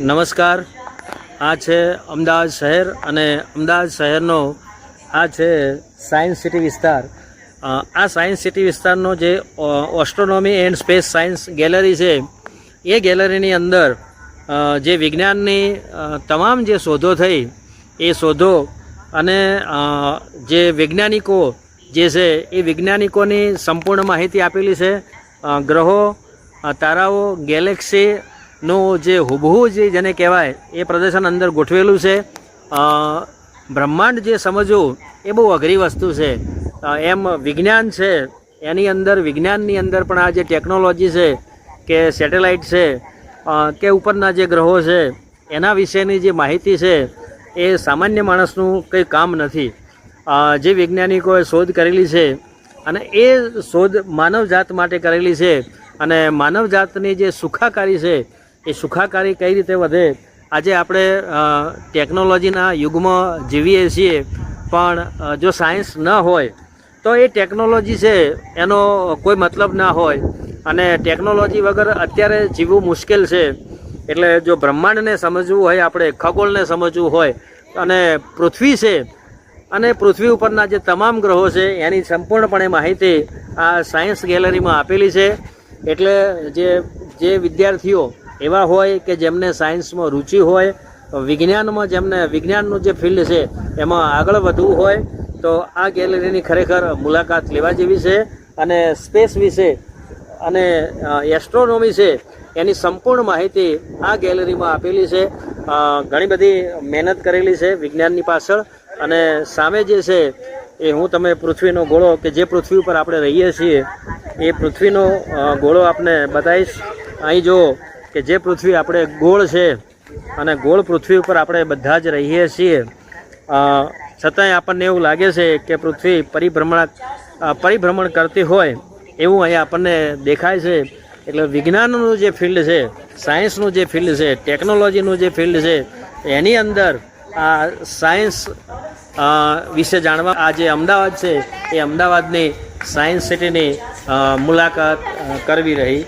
નમસ્કાર। આ છે અમદાવાદ શહેર અને અમદાવાદ શહેરનો આ છે સાયન્સ સિટી વિસ્તાર। આ સાયન્સ સિટી વિસ્તારનો જે astronomy and space science gallery છે એ ગેલેરીની અંદર જે વિજ્ઞાનની તમામ જે શોધો થઈ એ શોધો અને જે વૈજ્ઞાનિકો જે છે એ વૈજ્ઞાનિકોની સંપૂર્ણ માહિતી આપેલી છે। ગ્રહો, તારાઓ, ગેલેક્સીનું જે હુબહુ જેને કહેવાય એ પ્રદર્શન અંદર ગોઠવેલું છે। બ્રહ્માંડ જે સમજવું એ બહુ અઘરી વસ્તુ છે। એમ વિજ્ઞાન છે એની અંદર વિજ્ઞાનની અંદર પણ આ જે ટેકનોલોજી છે કે સેટેલાઇટ છે કે ઉપરના જે ગ્રહો છે એના વિશેની જે માહિતી છે એ સામાન્ય માણસનું કંઈ કામ નથી। જે વૈજ્ઞાનિકોએ શોધ કરેલી છે અને એ શોધ માનવજાત માટે કરેલી છે અને માનવજાતની જે સુખાકારી છે એ સુખાકારી કઈ રીતે વધે। આજે આપણે ટેકનોલોજીના યુગમાં જીવીએ છીએ પણ જો સાયન્સ ન હોય તો એ ટેકનોલોજી છે એનો કોઈ મતલબ ના હોય અને ટેકનોલોજી વગર અત્યારે જીવવું મુશ્કેલ છે। એટલે જો બ્રહ્માંડને સમજવું હોય, આપણે ખગોળને સમજવું હોય અને પૃથ્વી છે અને પૃથ્વી ઉપરના જે તમામ ગ્રહો છે એની સંપૂર્ણપણે માહિતી આ સાયન્સ ગેલેરીમાં આપેલી છે। એટલે જે વિદ્યાર્થીઓ એવા હોય કે જેમને સાયન્સમાં રુચિ હોય, વિજ્ઞાનમાં જેમને વિજ્ઞાનનું જે ફિલ્ડ છે એમાં આગળ વધવું હોય તો આ ગેલેરીની ખરેખર મુલાકાત લેવા જેવી છે। અને સ્પેસ વિશે અને એસ્ટ્રોનોમી છે એની સંપૂર્ણ માહિતી આ ગેલેરીમાં આપેલી છે। ઘણી બધી મહેનત કરેલી છે વિજ્ઞાનની પાછળ। અને સામે જે છે એ હું તમે પૃથ્વીનો ગોળો કે જે પૃથ્વી ઉપર આપણે રહીએ છીએ એ પૃથ્વીનો ગોળો આપને બતાવીશ। અહીં જુઓ કે જે પૃથ્વી આપણે ગોળ છે અને ગોળ પૃથ્વી ઉપર આપણે બધા જ રહીએ છીએ, છતાંય આપણને એવું લાગે છે કે પૃથ્વી પરિભ્રમણ કરતી હોય એવું અહીંયા આપણને દેખાય છે। એટલે વિજ્ઞાનનું જે ફિલ્ડ છે, સાયન્સનું જે ફિલ્ડ છે, ટેકનોલોજીનું જે ફિલ્ડ છે એની અંદર આ સાયન્સ વિશે જાણવા આ જે અમદાવાદ છે એ અમદાવાદની સાયન્સ સિટીની મુલાકાત કરવી રહી।